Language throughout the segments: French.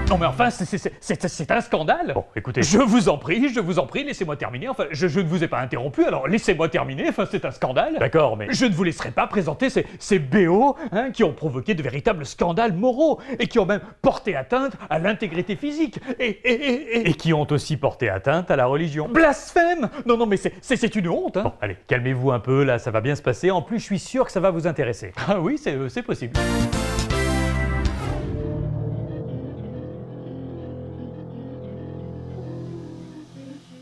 Non mais enfin, c'est un scandale. Bon, écoutez. Je vous en prie, laissez-moi terminer. Enfin, je ne vous ai pas interrompu, alors laissez-moi terminer. Enfin, c'est un scandale. D'accord, mais... Je ne vous laisserai pas présenter ces BO qui ont provoqué de véritables scandales moraux et qui ont même porté atteinte à l'intégrité physique Et qui ont aussi porté atteinte à la religion. Blasphème. Non, mais c'est une honte. Bon, allez, calmez-vous un peu, là, ça va bien se passer. En plus, je suis sûr que ça va vous intéresser. Ah oui, c'est possible.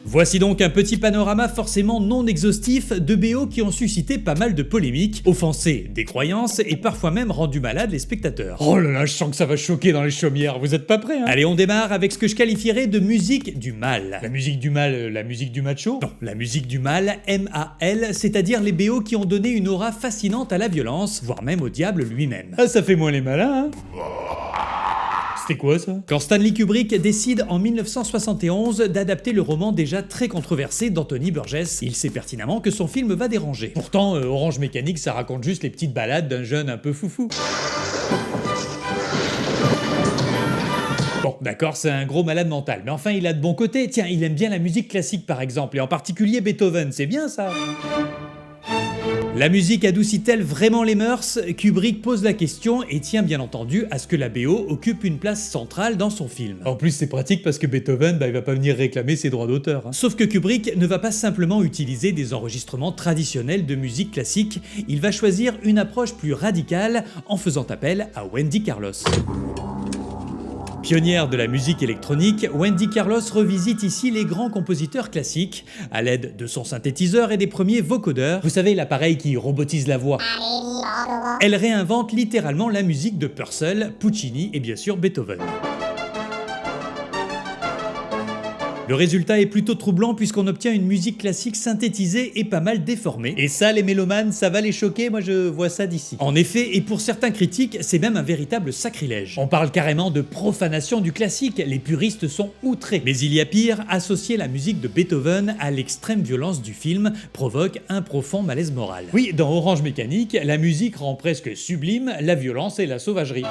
Voici donc un petit panorama forcément non exhaustif de BO qui ont suscité pas mal de polémiques, offensé des croyances et parfois même rendu malades les spectateurs. Oh là là, je sens que ça va choquer dans les chaumières, vous êtes pas prêts hein? Allez, on démarre avec ce que je qualifierais de musique du mal. La musique du mal, la musique du macho? Non, la musique du mal, M-A-L, c'est-à-dire les BO qui ont donné une aura fascinante à la violence, voire même au diable lui-même. Ah, ça fait moins les malins, hein? C'était quoi ça? Quand Stanley Kubrick décide en 1971 d'adapter le roman déjà très controversé d'Anthony Burgess, il sait pertinemment que son film va déranger. Pourtant, Orange Mécanique, ça raconte juste les petites balades d'un jeune un peu foufou. Bon, d'accord, c'est un gros malade mental, mais enfin il a de bons côtés. Tiens, il aime bien la musique classique par exemple, et en particulier Beethoven, c'est bien ça? La musique adoucit-elle vraiment les mœurs? Kubrick pose la question et tient bien entendu à ce que la BO occupe une place centrale dans son film. En plus, c'est pratique parce que Beethoven, il va pas venir réclamer ses droits d'auteur. Hein. Sauf que Kubrick ne va pas simplement utiliser des enregistrements traditionnels de musique classique, il va choisir une approche plus radicale en faisant appel à Wendy Carlos. Pionnière de la musique électronique, Wendy Carlos revisite ici les grands compositeurs classiques, à l'aide de son synthétiseur et des premiers vocodeurs, vous savez l'appareil qui robotise la voix. Elle réinvente littéralement la musique de Purcell, Puccini et bien sûr Beethoven. Le résultat est plutôt troublant puisqu'on obtient une musique classique synthétisée et pas mal déformée. Et ça, les mélomanes, ça va les choquer, moi je vois ça d'ici. En effet, et pour certains critiques, c'est même un véritable sacrilège. On parle carrément de profanation du classique, les puristes sont outrés. Mais il y a pire, associer la musique de Beethoven à l'extrême violence du film provoque un profond malaise moral. Oui, dans Orange Mécanique, la musique rend presque sublime la violence et la sauvagerie.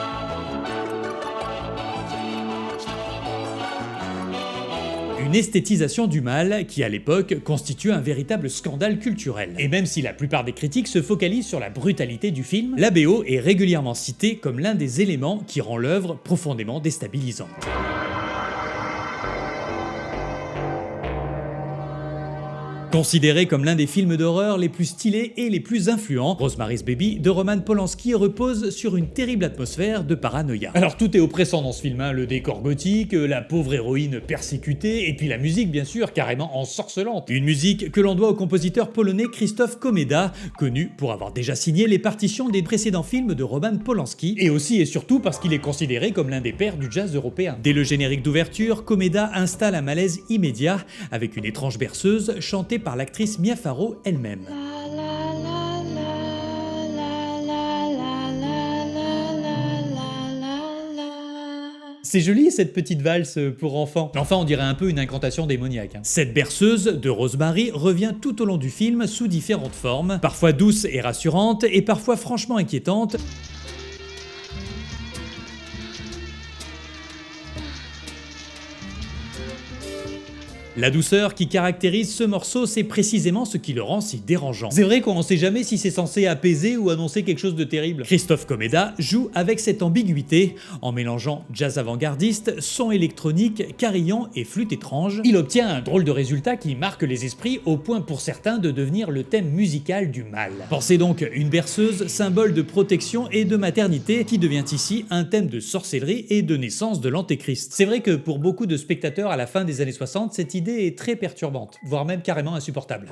Une esthétisation du mal qui, à l'époque, constitue un véritable scandale culturel. Et même si la plupart des critiques se focalisent sur la brutalité du film, la BO est régulièrement citée comme l'un des éléments qui rend l'œuvre profondément déstabilisante. Considéré comme l'un des films d'horreur les plus stylés et les plus influents, Rosemary's Baby de Roman Polanski repose sur une terrible atmosphère de paranoïa. Alors tout est oppressant dans ce film, hein. Le décor gothique, la pauvre héroïne persécutée, et puis la musique bien sûr, carrément ensorcelante. Une musique que l'on doit au compositeur polonais Krzysztof Komeda, connu pour avoir déjà signé les partitions des précédents films de Roman Polanski, et aussi et surtout parce qu'il est considéré comme l'un des pères du jazz européen. Dès le générique d'ouverture, Komeda installe un malaise immédiat avec une étrange berceuse chantée par l'actrice Mia Farrow elle-même. C'est joli cette petite valse pour enfants. Enfin, on dirait un peu une incantation démoniaque. Hein. Cette berceuse de Rosemary revient tout au long du film sous différentes formes, parfois douce et rassurante et parfois franchement inquiétante. La douceur qui caractérise ce morceau, c'est précisément ce qui le rend si dérangeant. C'est vrai qu'on ne sait jamais si c'est censé apaiser ou annoncer quelque chose de terrible. Krzysztof Komeda joue avec cette ambiguïté en mélangeant jazz avant-gardiste, son électronique, carillon et flûte étrange. Il obtient un drôle de résultat qui marque les esprits au point pour certains de devenir le thème musical du mal. Pensez donc une berceuse, symbole de protection et de maternité qui devient ici un thème de sorcellerie et de naissance de l'antéchrist. C'est vrai que pour beaucoup de spectateurs à la fin des années 60, cette idée est très perturbante, voire même carrément insupportable.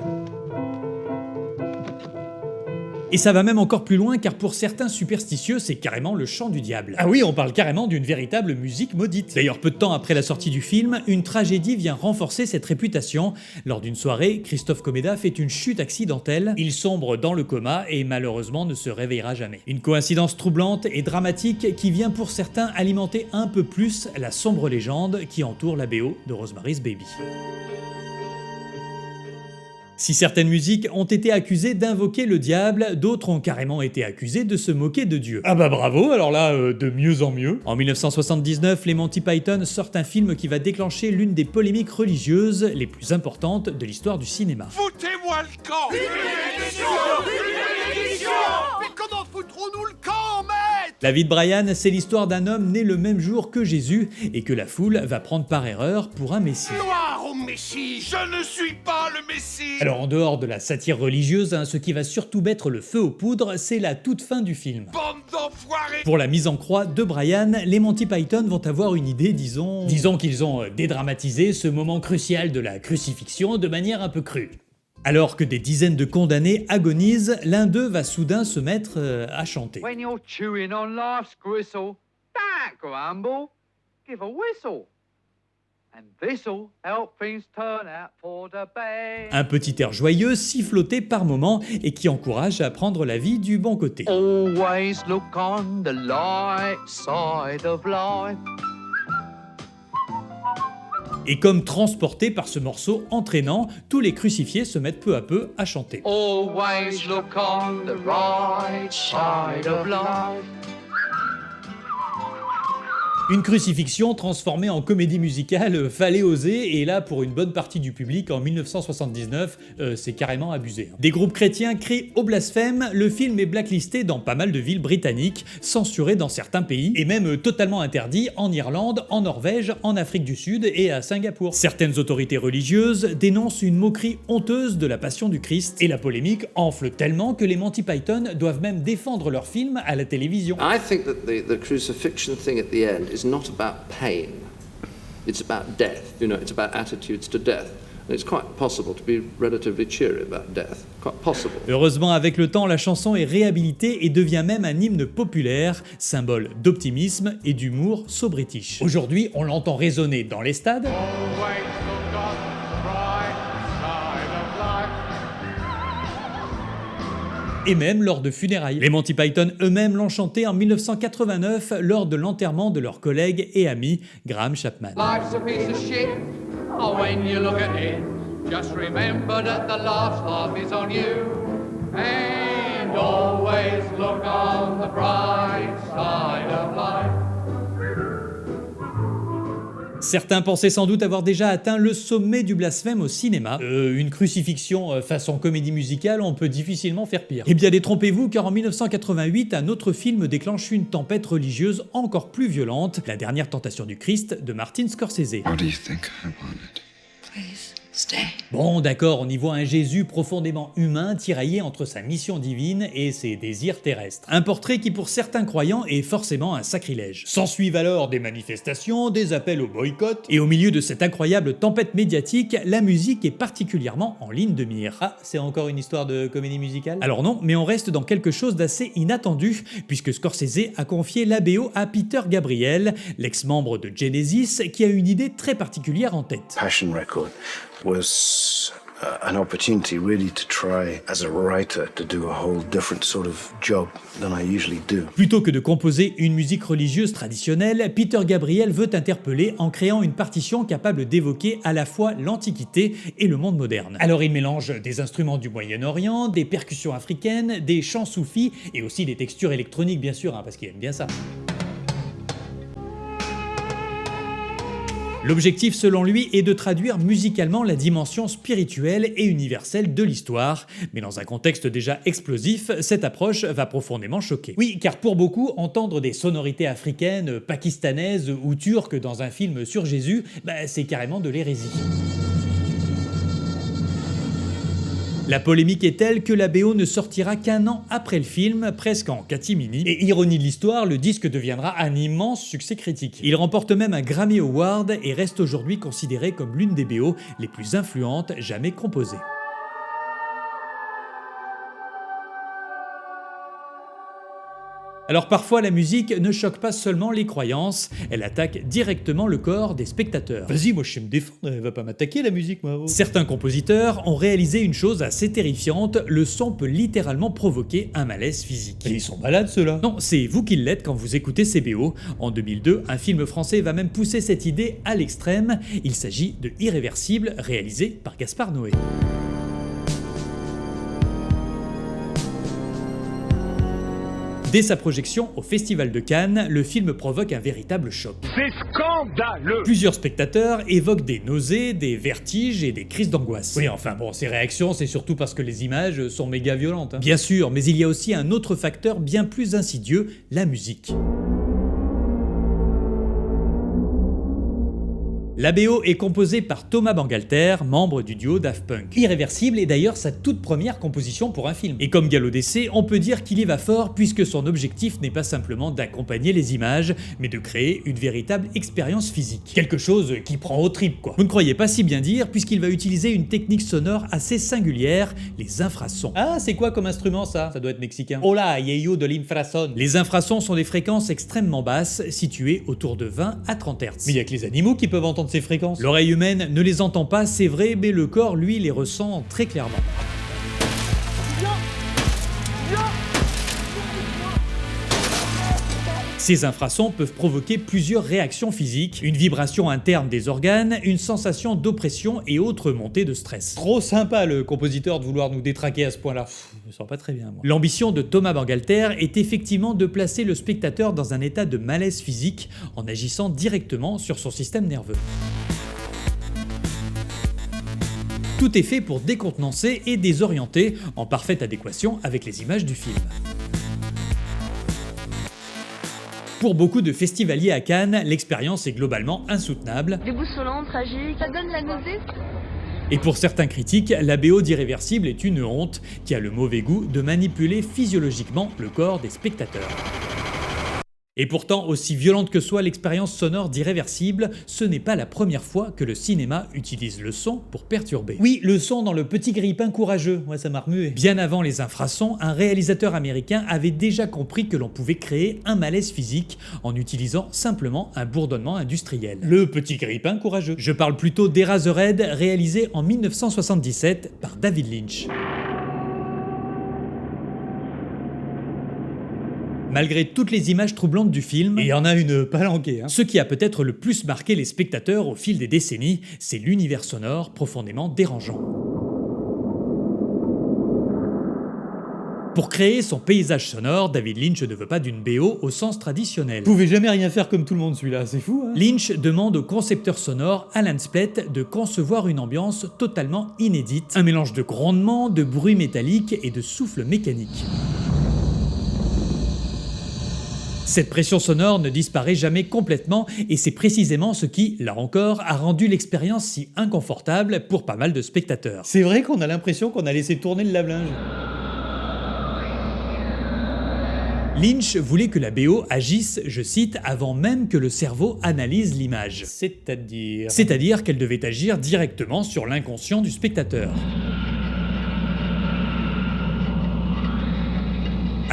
Et ça va même encore plus loin car pour certains superstitieux, c'est carrément le chant du diable. Ah oui, on parle carrément d'une véritable musique maudite. D'ailleurs, peu de temps après la sortie du film, une tragédie vient renforcer cette réputation. Lors d'une soirée, Krzysztof Komeda fait une chute accidentelle, il sombre dans le coma et malheureusement ne se réveillera jamais. Une coïncidence troublante et dramatique qui vient pour certains alimenter un peu plus la sombre légende qui entoure la BO de Rosemary's Baby. Si certaines musiques ont été accusées d'invoquer le diable, d'autres ont carrément été accusées de se moquer de Dieu. Ah bah bravo, alors là, de mieux en mieux. En 1979, les Monty Python sortent un film qui va déclencher l'une des polémiques religieuses les plus importantes de l'histoire du cinéma. Foutez-moi le camp! Mais comment foutrons-nous le camp, maître? La vie de Brian, c'est l'histoire d'un homme né le même jour que Jésus et que la foule va prendre par erreur pour un messie. Gloire au Messie! Je ne suis pas le Messie! Alors en dehors de la satire religieuse, ce qui va surtout mettre le feu aux poudres, c'est la toute fin du film. Bande d'enfoirés! Pour la mise en croix de Brian, les Monty Python vont avoir une idée, disons qu'ils ont dédramatisé ce moment crucial de la crucifixion de manière un peu crue. Alors que des dizaines de condamnés agonisent, l'un d'eux va soudain se mettre à chanter. When you're chewing on life's gristle, don't grumble, give a whistle. And this'll help things turn out for the best. Un petit air joyeux siffloté par moments et qui encourage à prendre la vie du bon côté. Always look on the light side of life. Et comme transportés par ce morceau entraînant, tous les crucifiés se mettent peu à peu à chanter. Always look on the right side of life. Une crucifixion transformée en comédie musicale, fallait oser, et là pour une bonne partie du public en 1979, c'est carrément abusé. Des groupes chrétiens crient au blasphème, le film est blacklisté dans pas mal de villes britanniques, censuré dans certains pays, et même totalement interdit en Irlande, en Norvège, en Afrique du Sud et à Singapour. Certaines autorités religieuses dénoncent une moquerie honteuse de la Passion du Christ, et la polémique enfle tellement que les Monty Python doivent même défendre leur film à la télévision. I think that the crucifixion thing at the end is not about pain, it's about death, it's about attitudes to death. And it's quite possible to be relatively cheery about death, quite possible. Heureusement, avec le temps, la chanson est réhabilitée et devient même un hymne populaire, symbole d'optimisme et d'humour so-british. Aujourd'hui, on l'entend résonner dans les stades, Always look on the bright side of life. et même lors de funérailles. Les Monty Python eux-mêmes l'ont chanté en 1989 lors de l'enterrement de leur collègue et ami Graham Chapman. Life's a piece of shit, oh when you look at it, just remember that the last laugh is on you. And always look on the bright side of life. Certains pensaient sans doute avoir déjà atteint le sommet du blasphème au cinéma. Une crucifixion façon comédie musicale, on peut difficilement faire pire. Eh bien détrompez-vous, car en 1988, un autre film déclenche une tempête religieuse encore plus violente, La dernière tentation du Christ de Martin Scorsese. What do you think I wanted? Please, stay. Bon d'accord, on y voit un Jésus profondément humain tiraillé entre sa mission divine et ses désirs terrestres. Un portrait qui pour certains croyants est forcément un sacrilège. S'ensuivent alors des manifestations, des appels au boycott, et au milieu de cette incroyable tempête médiatique, la musique est particulièrement en ligne de mire. Ah, c'est encore une histoire de comédie musicale? Alors non, mais on reste dans quelque chose d'assez inattendu, puisque Scorsese a confié la BO à Peter Gabriel, l'ex-membre de Genesis, qui a une idée très particulière en tête. Passion Record was an opportunity really to try as a writer to do a whole different sort of job than I usually do. Plutôt que de composer une musique religieuse traditionnelle, Peter Gabriel veut interpeller en créant une partition capable d'évoquer à la fois l'Antiquité et le monde moderne. Alors il mélange des instruments du Moyen-Orient, des percussions africaines, des chants soufis et aussi des textures électroniques bien sûr, parce qu'il aime bien ça. L'objectif, selon lui, est de traduire musicalement la dimension spirituelle et universelle de l'histoire, mais dans un contexte déjà explosif, cette approche va profondément choquer. Oui, car pour beaucoup, entendre des sonorités africaines, pakistanaises ou turques dans un film sur Jésus, c'est carrément de l'hérésie. La polémique est telle que la BO ne sortira qu'un an après le film, presque en catimini, et ironie de l'histoire, le disque deviendra un immense succès critique. Il remporte même un Grammy Award et reste aujourd'hui considéré comme l'une des BO les plus influentes jamais composées. Alors parfois la musique ne choque pas seulement les croyances, elle attaque directement le corps des spectateurs. Vas-y, moi je sais me défendre, elle va pas m'attaquer la musique moi. Certains compositeurs ont réalisé une chose assez terrifiante, le son peut littéralement provoquer un malaise physique. Et ils sont malades ceux-là. Non, c'est vous qui l'êtes quand vous écoutez ces BO. En 2002, un film français va même pousser cette idée à l'extrême, il s'agit de Irréversible, réalisé par Gaspard Noé. Dès sa projection au Festival de Cannes, le film provoque un véritable choc. C'est scandaleux! Plusieurs spectateurs évoquent des nausées, des vertiges et des crises d'angoisse. Oui, enfin bon, ces réactions, c'est surtout parce que les images sont méga violentes. Bien sûr, mais il y a aussi un autre facteur bien plus insidieux, la musique. La BO est composée par Thomas Bangalter, membre du duo Daft Punk. Irréversible est d'ailleurs sa toute première composition pour un film. Et comme Gallo d'essai, on peut dire qu'il y va fort puisque son objectif n'est pas simplement d'accompagner les images, mais de créer une véritable expérience physique. Quelque chose qui prend aux tripes, quoi. Vous ne croyez pas si bien dire puisqu'il va utiliser une technique sonore assez singulière, les infrasons. Ah, c'est quoi comme instrument ça? Ça doit être mexicain. Oh là, yeyo de l'infrason. Les infrasons sont des fréquences extrêmement basses, situées autour de 20 à 30 Hz. Mais il y a que les animaux qui peuvent entendre ces fréquences. L'oreille humaine ne les entend pas, c'est vrai, mais le corps, lui, les ressent très clairement. Ces infrasons peuvent provoquer plusieurs réactions physiques, une vibration interne des organes, une sensation d'oppression et autres montées de stress. Trop sympa le compositeur de vouloir nous détraquer à ce point-là. Je me sens pas très bien, moi. L'ambition de Thomas Bangalter est effectivement de placer le spectateur dans un état de malaise physique en agissant directement sur son système nerveux. Tout est fait pour décontenancer et désorienter, en parfaite adéquation avec les images du film. Pour beaucoup de festivaliers à Cannes, l'expérience est globalement insoutenable. Déboussolant, tragique, ça donne la nausée. Et pour certains critiques, la BO d'Irréversible est une honte qui a le mauvais goût de manipuler physiologiquement le corps des spectateurs. Et pourtant, aussi violente que soit l'expérience sonore d'Irréversible, ce n'est pas la première fois que le cinéma utilise le son pour perturber. Oui, le son dans Le Petit Grille-Pain Courageux, ouais, ça m'a remué. Bien avant les infrasons, un réalisateur américain avait déjà compris que l'on pouvait créer un malaise physique en utilisant simplement un bourdonnement industriel. Le Petit Grille-Pain Courageux. Je parle plutôt d'Eraserhead, réalisé en 1977 par David Lynch. Malgré toutes les images troublantes du film, et il y en a une palanquée, ce qui a peut-être le plus marqué les spectateurs au fil des décennies, c'est l'univers sonore profondément dérangeant. Pour créer son paysage sonore, David Lynch ne veut pas d'une BO au sens traditionnel. Vous pouvez jamais rien faire comme tout le monde celui-là, c'est fou, hein? Lynch demande au concepteur sonore Alan Splett de concevoir une ambiance totalement inédite, un mélange de grondements, de bruits métalliques et de souffles mécaniques. Cette pression sonore ne disparaît jamais complètement et c'est précisément ce qui, là encore, a rendu l'expérience si inconfortable pour pas mal de spectateurs. C'est vrai qu'on a l'impression qu'on a laissé tourner le lave-linge. Lynch voulait que la BO agisse, je cite, avant même que le cerveau analyse l'image. C'est-à-dire qu'elle devait agir directement sur l'inconscient du spectateur.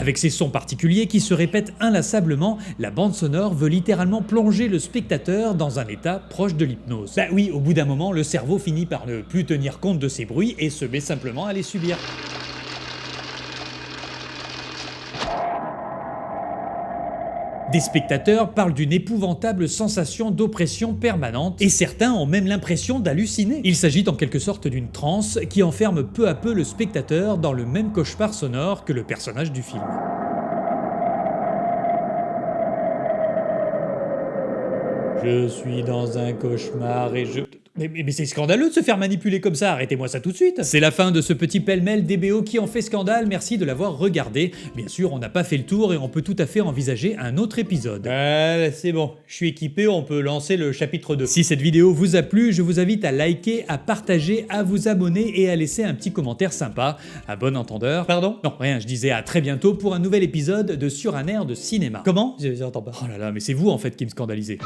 Avec ces sons particuliers qui se répètent inlassablement, la bande sonore veut littéralement plonger le spectateur dans un état proche de l'hypnose. Bah oui, au bout d'un moment, le cerveau finit par ne plus tenir compte de ces bruits et se met simplement à les subir. Des spectateurs parlent d'une épouvantable sensation d'oppression permanente et certains ont même l'impression d'halluciner. Il s'agit en quelque sorte d'une transe qui enferme peu à peu le spectateur dans le même cauchemar sonore que le personnage du film. Je suis dans un cauchemar et je... Mais c'est scandaleux de se faire manipuler comme ça, arrêtez-moi ça tout de suite. C'est la fin de ce petit pêle-mêle des BO qui ont fait scandale, merci de l'avoir regardé. Bien sûr, on n'a pas fait le tour et on peut tout à fait envisager un autre épisode. C'est bon, je suis équipé, on peut lancer le chapitre 2. Si cette vidéo vous a plu, je vous invite à liker, à partager, à vous abonner et à laisser un petit commentaire sympa. À bon entendeur. Pardon? Non, rien, je disais à très bientôt pour un nouvel épisode de Sur un air de cinéma. Comment? J'entends pas. Oh là là, mais c'est vous en fait qui me scandalisez.